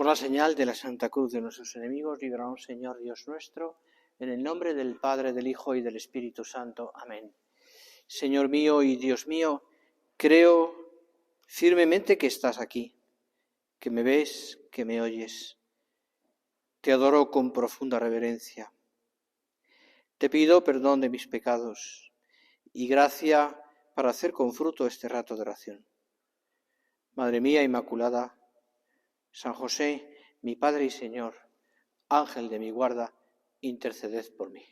Por la señal de la Santa Cruz de nuestros enemigos, líbranos, Señor Dios nuestro, en el nombre del Padre, del Hijo y del Espíritu Santo. Amén. Señor mío y Dios mío, creo firmemente que estás aquí, que me ves, que me oyes. Te adoro con profunda reverencia. Te pido perdón de mis pecados y gracia para hacer con fruto este rato de oración. Madre mía Inmaculada, San José, mi Padre y Señor, Ángel de mi guarda, interceded por mí.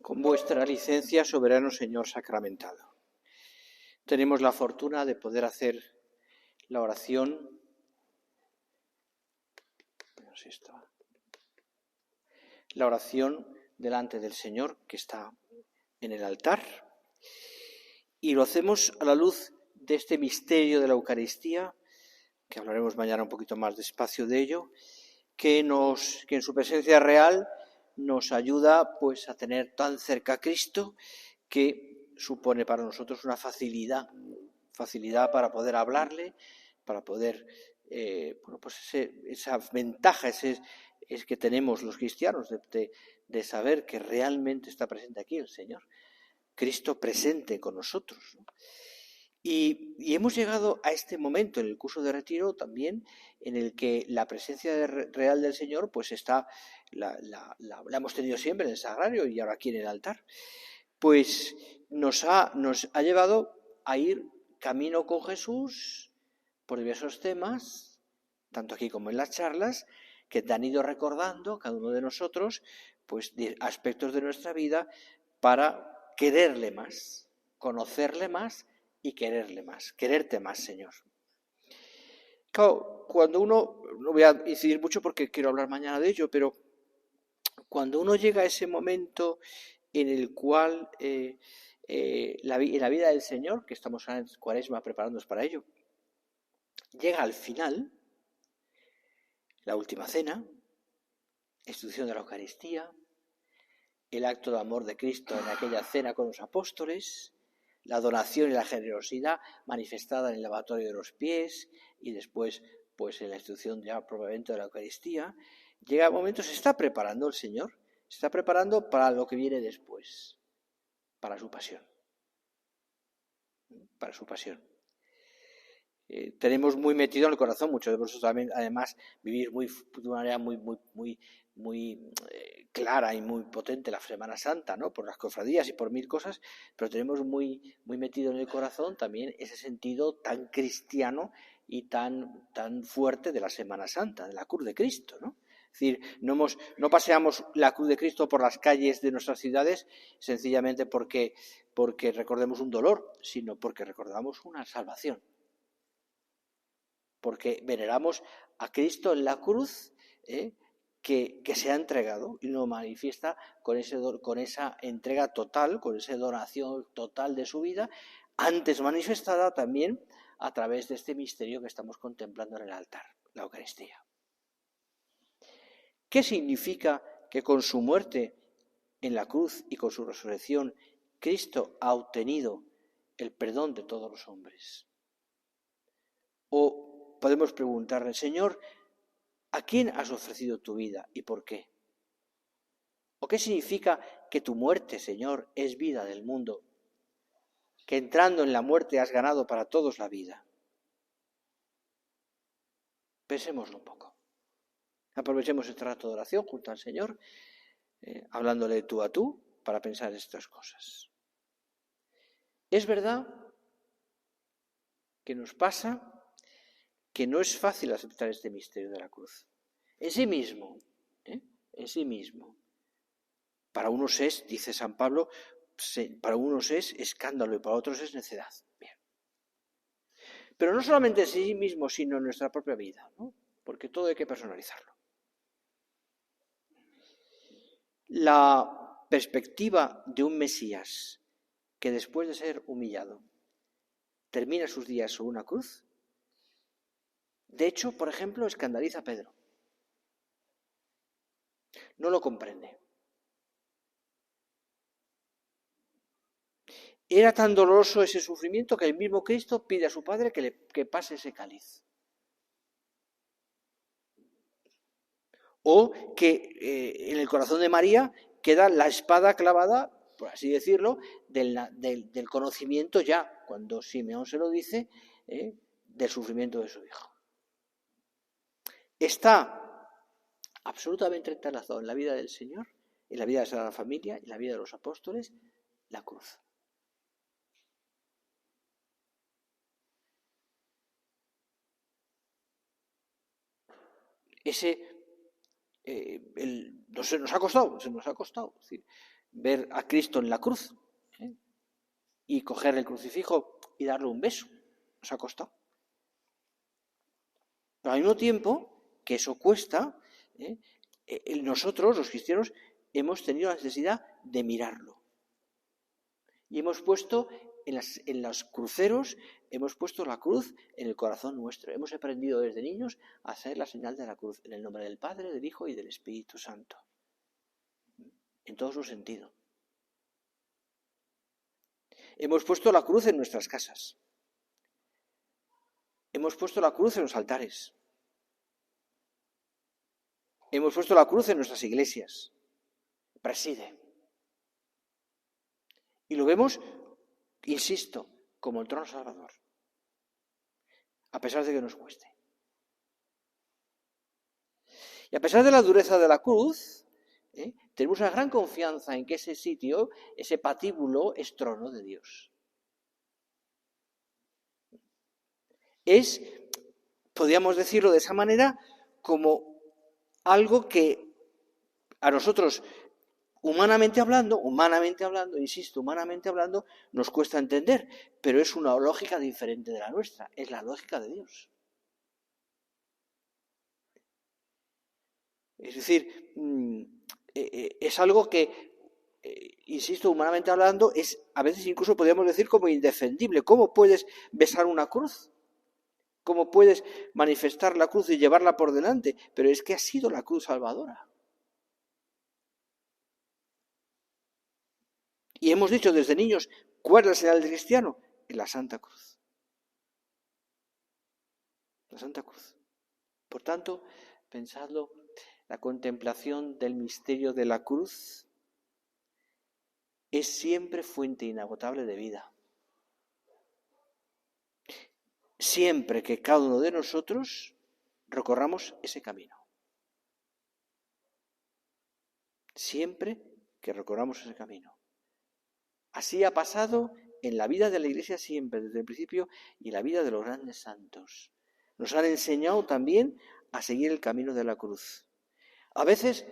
Con vuestra licencia, soberano Señor sacramentado, tenemos la fortuna de poder hacer la oración. La oración delante del Señor que está en el altar, y lo hacemos a la luz de este misterio de la Eucaristía, que hablaremos mañana un poquito más despacio de ello, que en su presencia real nos ayuda pues a tener tan cerca a Cristo, que supone para nosotros una facilidad para poder hablarle, para poder esa ventaja es que tenemos los cristianos de saber que realmente está presente aquí el Señor, Cristo presente con nosotros, ¿no? Y hemos llegado a este momento en el curso de retiro también en el que la presencia real del Señor pues está, la hemos tenido siempre en el sagrario y ahora aquí en el altar, pues nos ha llevado a ir camino con Jesús por diversos temas, tanto aquí como en las charlas, que te han ido recordando cada uno de nosotros pues aspectos de nuestra vida para quererle más, conocerle más y quererle más, quererte más, Señor. Claro, cuando uno, no voy a incidir mucho porque quiero hablar mañana de ello, pero cuando uno llega a ese momento en el cual en la vida del Señor, que estamos en Cuaresma preparándonos para ello, llega al final, la última cena, institución de la Eucaristía, el acto de amor de Cristo en aquella cena con los apóstoles, la donación y la generosidad manifestada en el lavatorio de los pies y después pues en la institución ya probablemente de la Eucaristía, llega el momento, se está preparando el Señor, se está preparando para lo que viene después, para su pasión. Para su pasión. Tenemos muy metido en el corazón, muchos de vosotros también, además, vivir de una manera muy clara y muy potente la Semana Santa, ¿no? Por las cofradías y por mil cosas, pero tenemos muy metido en el corazón también ese sentido tan cristiano y tan fuerte de la Semana Santa, de la cruz de Cristo, ¿no? Es decir, no paseamos la cruz de Cristo por las calles de nuestras ciudades sencillamente porque recordemos un dolor, sino porque recordamos una salvación. Porque veneramos a Cristo en la cruz, que se ha entregado y lo manifiesta con esa entrega total, con esa donación total de su vida, antes manifestada también a través de este misterio que estamos contemplando en el altar, la Eucaristía. ¿Qué significa que con su muerte en la cruz y con su resurrección Cristo ha obtenido el perdón de todos los hombres? O podemos preguntarle, Señor, ¿a quién has ofrecido tu vida y por qué? ¿O qué significa que tu muerte, Señor, es vida del mundo? Que entrando en la muerte has ganado para todos la vida. Pensémoslo un poco. Aprovechemos este rato de oración junto al Señor, hablándole tú a tú, para pensar estas cosas. Es verdad que nos pasa que no es fácil aceptar este misterio de la cruz. En sí mismo, para unos es, dice San Pablo, para unos es escándalo y para otros es necedad. Bien. Pero no solamente en sí mismo, sino en nuestra propia vida, ¿no? Porque todo hay que personalizarlo. La perspectiva de un Mesías que después de ser humillado termina sus días sobre una cruz, de hecho, por ejemplo, escandaliza a Pedro. No lo comprende. Era tan doloroso ese sufrimiento que el mismo Cristo pide a su Padre que pase ese cáliz. o que en el corazón de María queda la espada clavada, por así decirlo, del conocimiento ya, cuando Simeón se lo dice, del sufrimiento de su hijo. Está absolutamente entrelazado en la vida del Señor, en la vida de la familia, en la vida de los apóstoles, la cruz. Se nos ha costado. Es decir, ver a Cristo en la cruz y coger el crucifijo y darle un beso. Nos ha costado. Pero al mismo tiempo que eso cuesta, nosotros, los cristianos, hemos tenido la necesidad de mirarlo. Y hemos puesto en los cruceros, hemos puesto la cruz en el corazón nuestro. Hemos aprendido desde niños a hacer la señal de la cruz en el nombre del Padre, del Hijo y del Espíritu Santo. En todo su sentido. Hemos puesto la cruz en nuestras casas. Hemos puesto la cruz en los altares. Hemos puesto la cruz en nuestras iglesias. Preside. Y lo vemos, insisto, como el trono salvador. A pesar de que nos cueste. Y a pesar de la dureza de la cruz, tenemos una gran confianza en que ese sitio, ese patíbulo, es trono de Dios. Es, podríamos decirlo de esa manera, como algo que a nosotros, humanamente hablando, insisto, humanamente hablando, nos cuesta entender, pero es una lógica diferente de la nuestra, es la lógica de Dios. Es decir, es algo que, insisto, humanamente hablando, es a veces incluso podríamos decir como indefendible. ¿Cómo puedes besar una cruz? ¿Cómo puedes manifestar la cruz y llevarla por delante? Pero es que ha sido la cruz salvadora. Y hemos dicho desde niños, ¿cuál es la señal del cristiano? La Santa Cruz. La Santa Cruz. Por tanto, pensadlo, la contemplación del misterio de la cruz es siempre fuente inagotable de vida. Siempre que cada uno de nosotros recorramos ese camino. Siempre que recorramos ese camino. Así ha pasado en la vida de la Iglesia siempre, desde el principio, y en la vida de los grandes santos. Nos han enseñado también a seguir el camino de la cruz. A veces,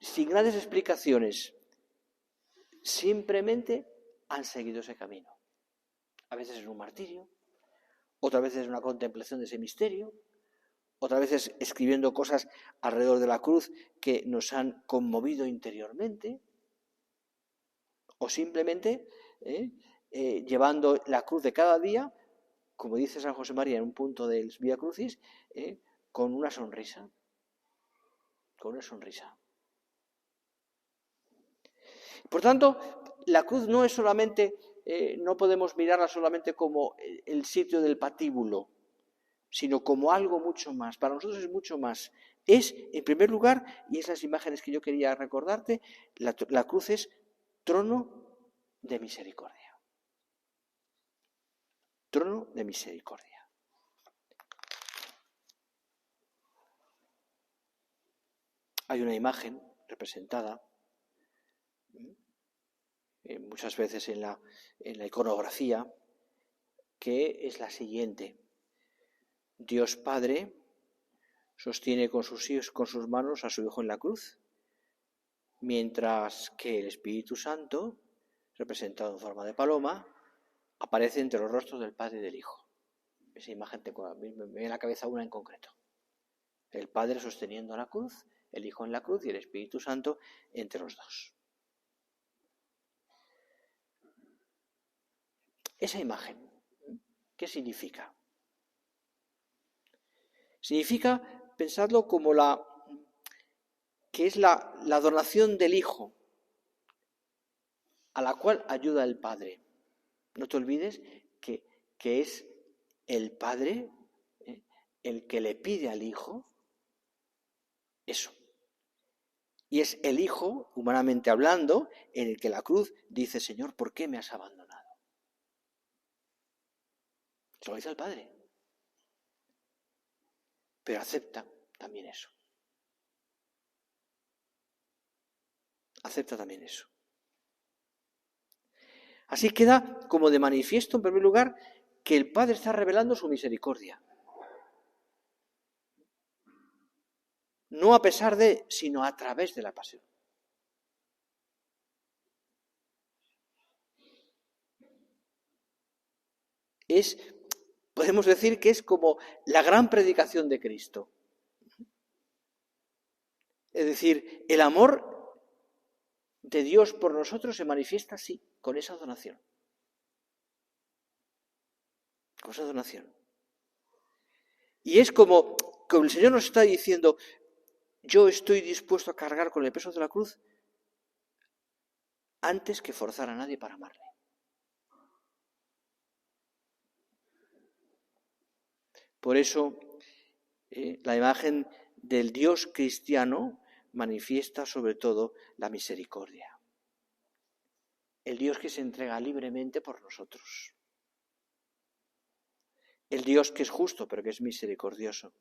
sin grandes explicaciones, simplemente han seguido ese camino. A veces es un martirio, otras veces es una contemplación de ese misterio, otras veces escribiendo cosas alrededor de la cruz que nos han conmovido interiormente, o simplemente llevando la cruz de cada día, como dice San José María en un punto del Vía Crucis, con una sonrisa. Con una sonrisa. Por tanto, la cruz no es solamente, no podemos mirarla solamente como el sitio del patíbulo, sino como algo mucho más. Para nosotros es mucho más. Es, en primer lugar, y esas imágenes que yo quería recordarte, la cruz es trono de misericordia. Trono de misericordia. Hay una imagen representada muchas veces en la iconografía que es la siguiente. Dios Padre sostiene con sus manos a su Hijo en la cruz, mientras que el Espíritu Santo, representado en forma de paloma, aparece entre los rostros del Padre y del Hijo. Esa imagen me viene a la cabeza una en concreto. El Padre sosteniendo la cruz, el Hijo en la cruz y el Espíritu Santo entre los dos. Esa imagen, ¿qué significa? Significa, pensadlo como que es la donación del Hijo, a la cual ayuda el Padre. No te olvides que es el Padre el que le pide al Hijo Eso. Y es el Hijo, humanamente hablando, en el que la cruz dice, Señor, ¿por qué me has abandonado? Se lo dice al Padre. Pero acepta también eso. Acepta también eso. Así queda como de manifiesto, en primer lugar, que el Padre está revelando su misericordia. No a pesar de, sino a través de la pasión. Podemos decir que es como la gran predicación de Cristo. Es decir, el amor de Dios por nosotros se manifiesta así, con esa donación. Con esa donación. Y es como el Señor nos está diciendo, yo estoy dispuesto a cargar con el peso de la cruz antes que forzar a nadie para amarle. Por eso, la imagen del Dios cristiano manifiesta sobre todo la misericordia. El Dios que se entrega libremente por nosotros. El Dios que es justo, pero que es misericordioso.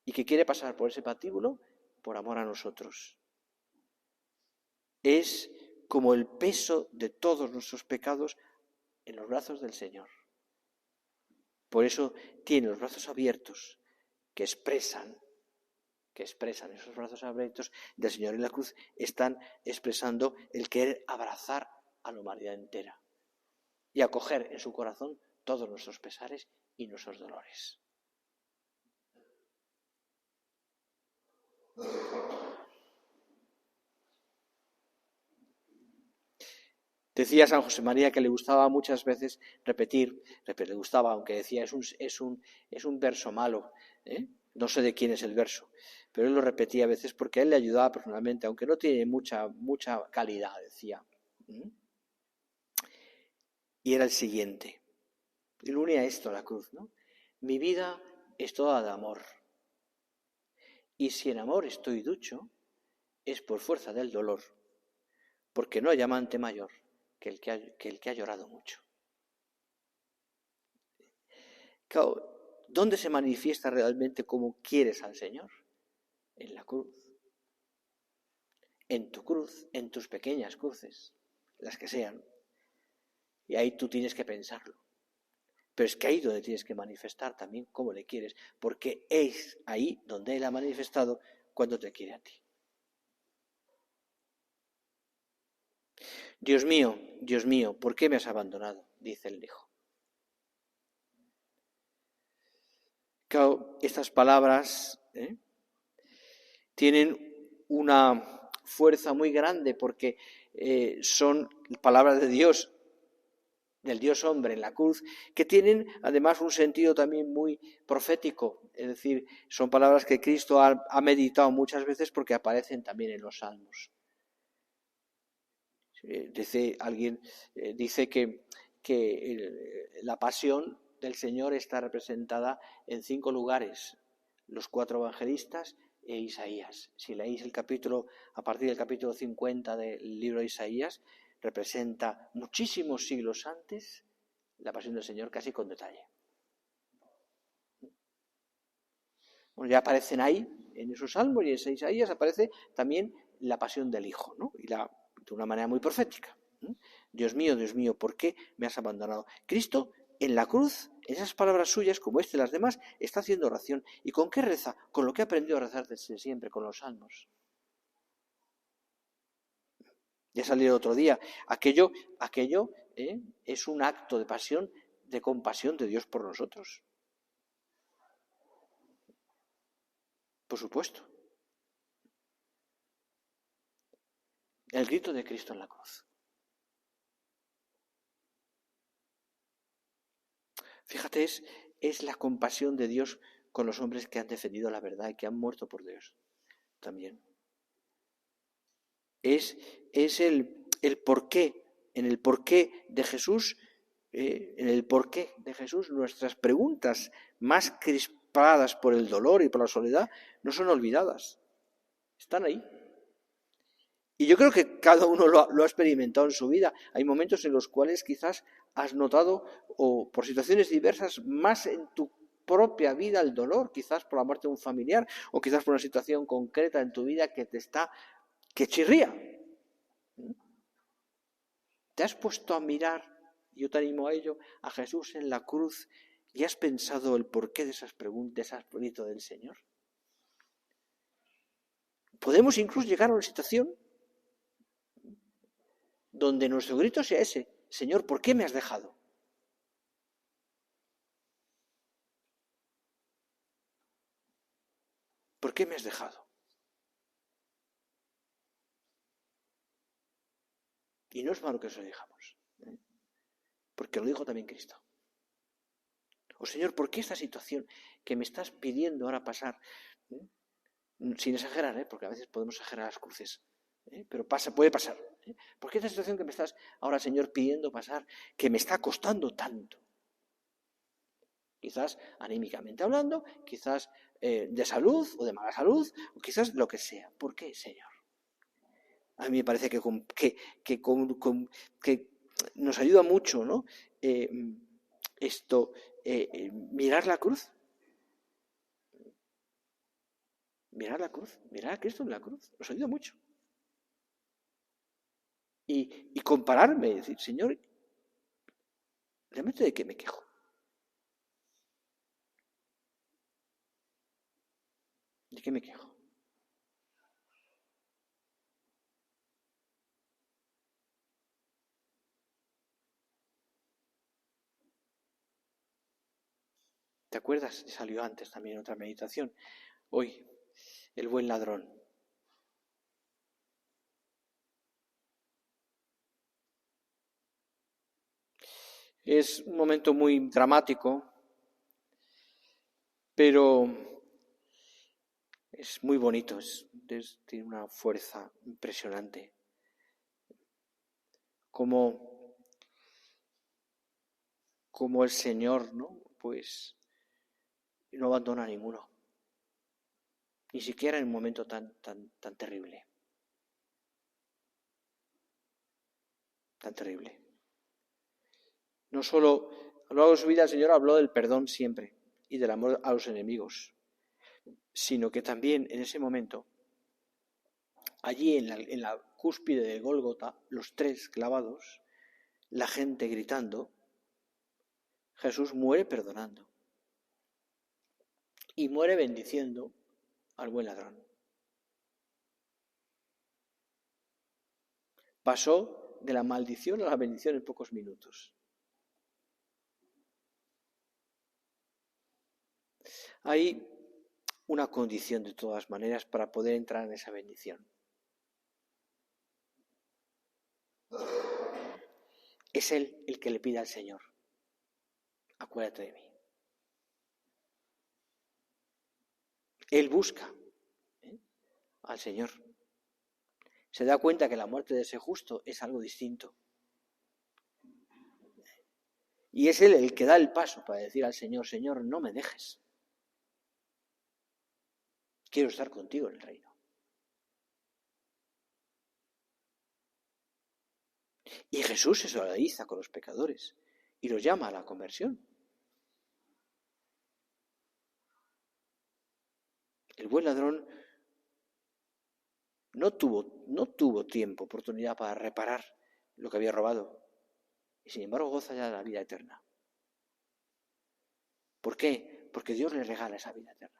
Y que quiere pasar por ese patíbulo por amor a nosotros. Es como el peso de todos nuestros pecados en los brazos del Señor. Por eso tiene los brazos abiertos que expresan esos brazos abiertos del Señor en la cruz, están expresando el querer abrazar a la humanidad entera y acoger en su corazón todos nuestros pesares y nuestros dolores. Decía San José María que le gustaba muchas veces repetir, le gustaba, aunque decía es un verso malo, no sé de quién es el verso, pero él lo repetía a veces porque a él le ayudaba personalmente, aunque no tiene mucha calidad, decía. Y era el siguiente, y lo unía esto a la cruz, ¿no? Mi vida es toda de amor, y si en amor estoy ducho, es por fuerza del dolor, porque no hay amante mayor que el que ha llorado mucho. Claro, ¿dónde se manifiesta realmente cómo quieres al Señor? En la cruz. En tu cruz, en tus pequeñas cruces, las que sean. Y ahí tú tienes que pensarlo. Pero es que ahí donde tienes que manifestar también cómo le quieres, porque es ahí donde Él ha manifestado cuando te quiere a ti. Dios mío, ¿por qué me has abandonado? Dice el Hijo. Claro, estas palabras tienen una fuerza muy grande porque son palabras de Dios, del Dios hombre en la cruz, que tienen además un sentido también muy profético, es decir, son palabras que Cristo ha meditado muchas veces porque aparecen también en los Salmos. Alguien dice que la pasión del Señor está representada en 5 lugares, los 4 evangelistas e Isaías. Si leéis el capítulo, a partir del capítulo 50 del libro de Isaías, representa muchísimos siglos antes la pasión del Señor, casi con detalle. Bueno, ya aparecen ahí, en esos salmos y en Isaías aparece también la pasión del Hijo, ¿no? Y de una manera muy profética. Dios mío, ¿por qué me has abandonado? Cristo en la cruz, en esas palabras suyas, como y las demás, está haciendo oración. ¿Y con qué reza? Con lo que ha aprendido a rezar desde siempre, con los salmos. Ya salió otro día. Aquello es un acto de pasión, de compasión de Dios por nosotros. Por supuesto. El grito de Cristo en la cruz. Fíjate, es la compasión de Dios con los hombres que han defendido la verdad y que han muerto por Dios también. Es el porqué, en el porqué de Jesús, nuestras preguntas más crispadas por el dolor y por la soledad no son olvidadas. Están ahí. Y yo creo que cada uno lo ha experimentado en su vida. Hay momentos en los cuales quizás has notado, o por situaciones diversas, más en tu propia vida el dolor, quizás por la muerte de un familiar, o quizás por una situación concreta en tu vida que chirría. ¿Te has puesto a mirar, yo te animo a ello, a Jesús en la cruz y has pensado el porqué de esas preguntas, de esas gritos del Señor? Podemos incluso llegar a una situación donde nuestro grito sea ese: Señor, ¿por qué me has dejado? ¿Por qué me has dejado? Y no es malo que eso lo digamos, porque lo dijo también Cristo. O Señor, ¿por qué esta situación que me estás pidiendo ahora pasar? Sin exagerar, porque a veces podemos exagerar las cruces, pero puede pasar. ¿Por qué esta situación que me estás ahora, Señor, pidiendo pasar, que me está costando tanto? Quizás anímicamente hablando, quizás de salud o de mala salud, o quizás lo que sea. ¿Por qué, Señor? A mí me parece que nos ayuda mucho, ¿no? Mirar la cruz. Mirar la cruz, mirar a Cristo en la cruz. Nos ayuda mucho. Y compararme, decir, Señor, ¿realmente de qué me quejo? ¿De qué me quejo? ¿Te acuerdas? Salió antes también otra meditación. Hoy, el buen ladrón. Es un momento muy dramático, pero es muy bonito, tiene una fuerza impresionante. Como el Señor, ¿no? Pues no abandona a ninguno, ni siquiera en un momento tan terrible. Tan terrible. No solo a lo largo de su vida el Señor habló del perdón siempre y del amor a los enemigos, sino que también en ese momento, allí en la cúspide de Gólgota, los tres clavados, la gente gritando, Jesús muere perdonando y muere bendiciendo al buen ladrón. Pasó de la maldición a la bendición en pocos minutos. Hay una condición de todas maneras para poder entrar en esa bendición. Es Él el que le pide al Señor: acuérdate de mí. Él busca al Señor. Se da cuenta que la muerte de ese justo es algo distinto. Y es Él el que da el paso para decir al Señor: Señor, no me dejes. Quiero estar contigo en el reino. Y Jesús se solidariza con los pecadores y los llama a la conversión. El buen ladrón no tuvo tiempo, oportunidad para reparar lo que había robado. Y sin embargo goza ya de la vida eterna. ¿Por qué? Porque Dios le regala esa vida eterna.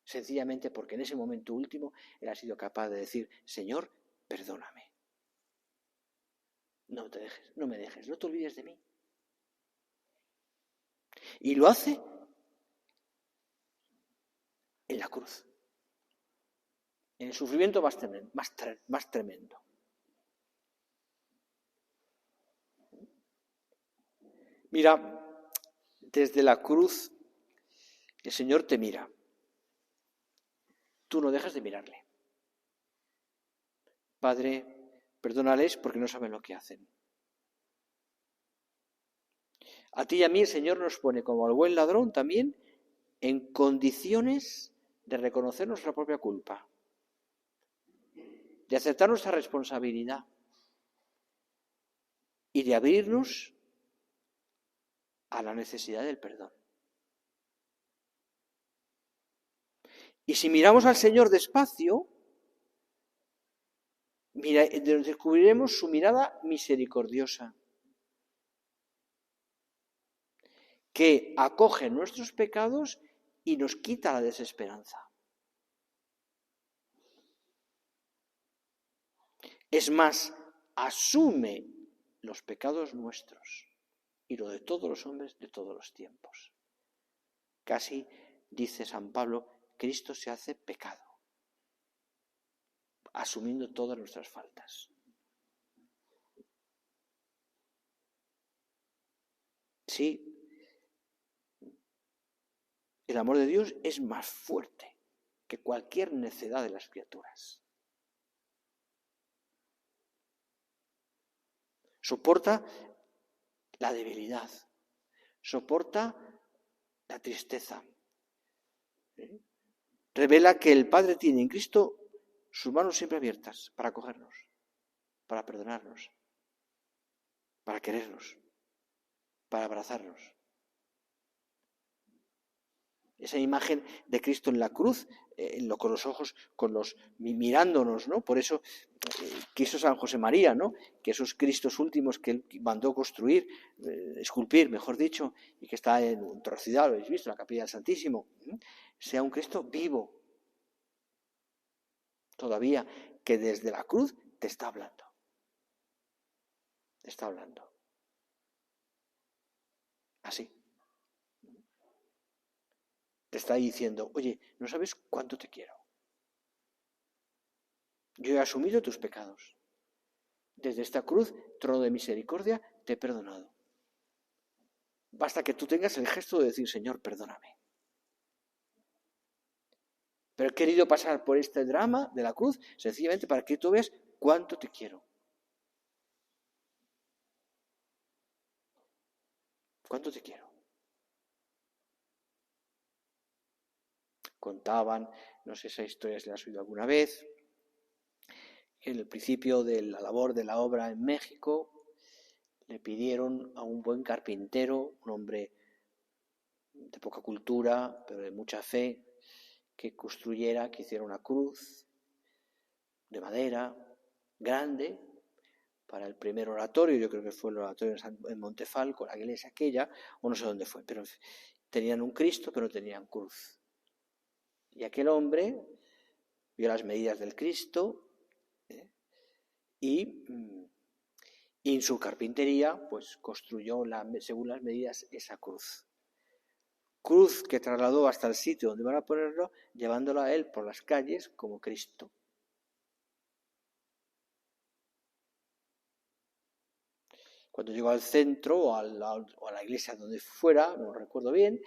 Sencillamente porque en ese momento último él ha sido capaz de decir: Señor, perdóname. No me dejes, no te olvides de mí. Y lo hace en la cruz, en el sufrimiento más tremendo. Mira, desde la cruz el Señor te mira. Tú no dejas de mirarle. Padre, perdónales porque no saben lo que hacen. A ti y a mí el Señor nos pone, como al buen ladrón, también en condiciones de reconocer nuestra propia culpa. de aceptar nuestra responsabilidad y de abrirnos a la necesidad del perdón. Y si miramos al Señor despacio, descubriremos su mirada misericordiosa, que acoge nuestros pecados y nos quita la desesperanza. Es más, asume los pecados nuestros y lo de todos los hombres de todos los tiempos. Casi, dice San Pablo, Cristo se hace pecado, asumiendo todas nuestras faltas. Sí, el amor de Dios es más fuerte que cualquier necedad de las criaturas. Soporta la debilidad, soporta la tristeza. Revela que el Padre tiene en Cristo sus manos siempre abiertas para acogernos, para perdonarnos, para querernos, para abrazarnos. Esa imagen de Cristo en la cruz, con los ojos, mirándonos, ¿no? Por eso quiso San José María, ¿no? Que esos Cristos últimos que él mandó construir, esculpir, mejor dicho, y que está en un Ciudad, lo habéis visto, en la Capilla del Santísimo, sea un Cristo vivo, todavía, que desde la cruz te está hablando. Te está hablando. Así. Te está diciendo, oye, ¿no sabes cuánto te quiero? Yo he asumido tus pecados. Desde esta cruz, trono de misericordia, te he perdonado. Basta que tú tengas el gesto de decir, Señor, perdóname. Pero he querido pasar por este drama de la cruz, sencillamente para que tú veas cuánto te quiero. ¿Cuánto te quiero? Contaban, no sé si esa historia se la has oído alguna vez, en el principio de la labor de la obra en México, le pidieron a un buen carpintero, un hombre de poca cultura, pero de mucha fe, que construyera, que hiciera una cruz de madera grande para el primer oratorio. Yo creo que fue el oratorio en Montefalco, la iglesia aquella, o no sé dónde fue, pero tenían un Cristo, pero no tenían cruz. Y aquel hombre vio las medidas del Cristo y en su carpintería pues construyó según las medidas esa cruz. Cruz que trasladó hasta el sitio donde van a ponerlo, llevándolo a él por las calles como Cristo. Cuando llegó al centro o a la iglesia donde fuera, no recuerdo bien,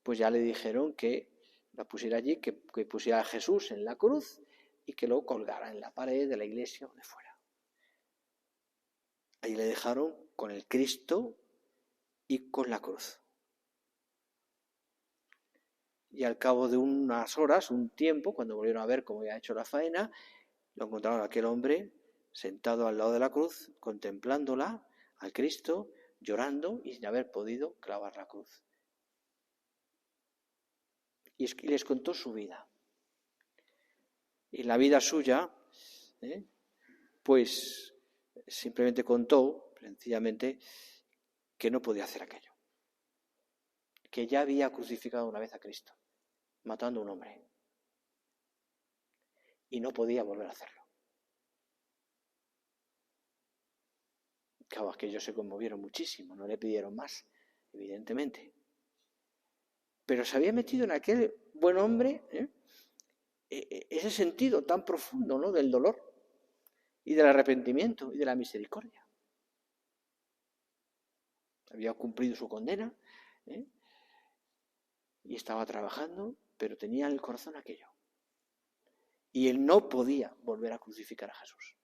pues ya le dijeron que la pusiera allí, que pusiera a Jesús en la cruz y que lo colgara en la pared de la iglesia o de fuera. Ahí le dejaron con el Cristo y con la cruz. Y al cabo de unas horas, un tiempo, cuando volvieron a ver cómo había hecho la faena, lo encontraron a aquel hombre sentado al lado de la cruz, contemplándola, al Cristo, llorando y sin haber podido clavar la cruz. Y les contó su vida. Y la vida suya, pues simplemente contó, sencillamente, que no podía hacer aquello. Que ya había crucificado una vez a Cristo, matando a un hombre. Y no podía volver a hacerlo. Claro, aquellos se conmovieron muchísimo, no le pidieron más, evidentemente. Pero se había metido en aquel buen hombre ese sentido tan profundo, ¿no?, del dolor y del arrepentimiento y de la misericordia. Había cumplido su condena y estaba trabajando, pero tenía en el corazón aquello. Y él no podía volver a crucificar a Jesús.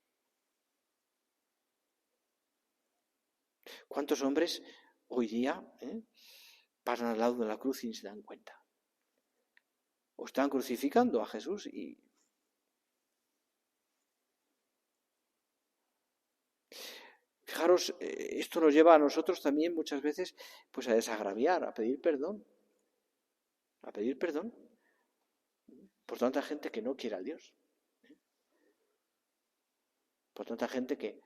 ¿Cuántos hombres hoy día pasan al lado de la cruz y se dan cuenta? O están crucificando a Jesús y fijaros, esto nos lleva a nosotros también muchas veces pues a desagraviar, a pedir perdón por tanta gente que no quiere a Dios, por tanta gente que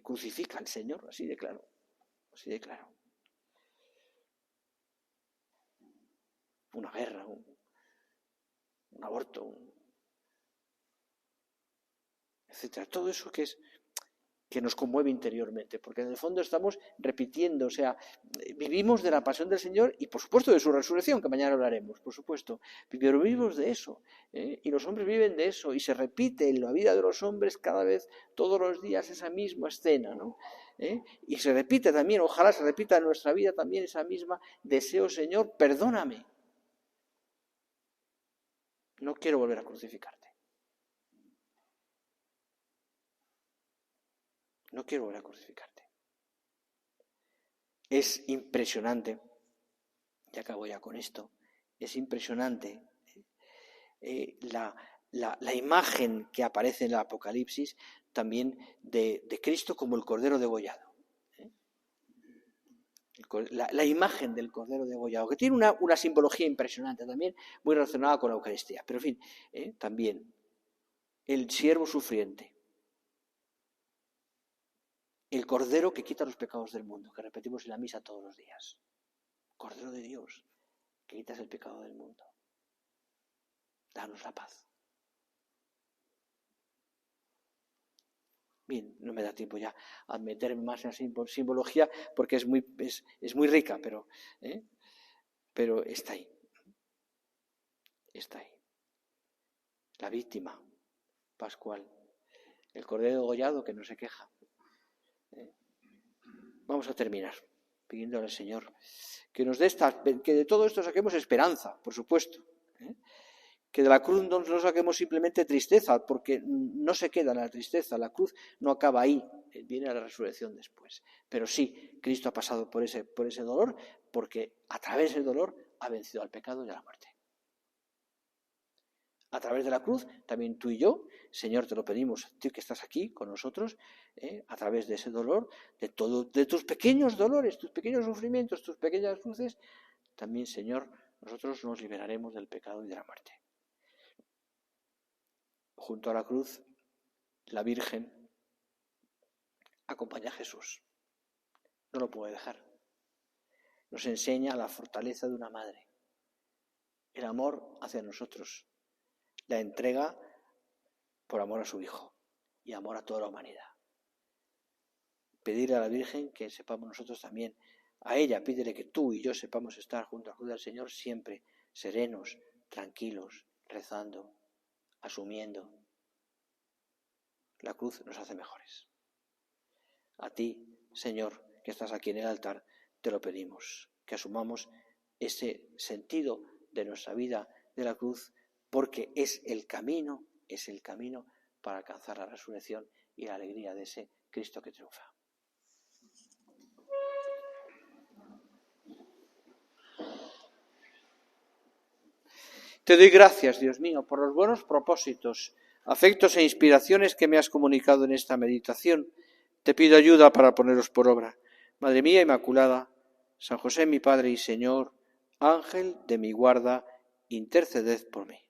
crucifica al Señor, así de claro. Una guerra, un aborto, etcétera. Todo eso que nos conmueve interiormente, porque en el fondo estamos repitiendo, o sea, vivimos de la pasión del Señor y por supuesto de su resurrección, que mañana hablaremos, por supuesto, pero vivimos de eso, y los hombres viven de eso, y se repite en la vida de los hombres cada vez, todos los días, esa misma escena, ¿no? Y se repite también, ojalá se repita en nuestra vida también esa misma deseo, Señor, perdóname, no quiero volver a crucificarte. No quiero volver a crucificarte. Es impresionante, y acabo ya con esto, es impresionante la imagen que aparece en el Apocalipsis también de Cristo como el Cordero degollado. La imagen del Cordero degollado, que tiene una simbología impresionante también, muy relacionada con la Eucaristía. Pero en fin, también el siervo sufriente, el Cordero que quita los pecados del mundo, que repetimos en la misa todos los días. Cordero de Dios, que quitas el pecado del mundo. Danos la paz. Bien, no me da tiempo ya a meterme más en la simbología porque es muy rica, pero está ahí. Está ahí. La víctima pascual. El Cordero degollado que no se queja. Vamos a terminar pidiéndole al Señor que nos dé que de todo esto saquemos esperanza, por supuesto. Que de la cruz no saquemos simplemente tristeza, porque no se queda en la tristeza, la cruz no acaba ahí, viene la resurrección después. Pero sí, Cristo ha pasado por ese dolor, porque a través del dolor ha vencido al pecado y a la muerte. A través de la cruz, también tú y yo, Señor, te lo pedimos, tú que estás aquí con nosotros, a través de ese dolor, de tus pequeños dolores, tus pequeños sufrimientos, tus pequeñas cruces, también, Señor, nosotros nos liberaremos del pecado y de la muerte. Junto a la cruz, la Virgen acompaña a Jesús. No lo puede dejar. Nos enseña la fortaleza de una madre, el amor hacia nosotros, la entrega por amor a su Hijo y amor a toda la humanidad. Pedirle a la Virgen que sepamos nosotros también, a ella pídele que tú y yo sepamos estar junto a la cruz del Señor siempre serenos, tranquilos, rezando, asumiendo. La cruz nos hace mejores. A ti, Señor, que estás aquí en el altar, te lo pedimos, que asumamos ese sentido de nuestra vida de la cruz, porque es el camino para alcanzar la resurrección y la alegría de ese Cristo que triunfa. Te doy gracias, Dios mío, por los buenos propósitos, afectos e inspiraciones que me has comunicado en esta meditación. Te pido ayuda para ponerlos por obra. Madre mía Inmaculada, San José mi Padre y Señor, Ángel de mi guarda, interceded por mí.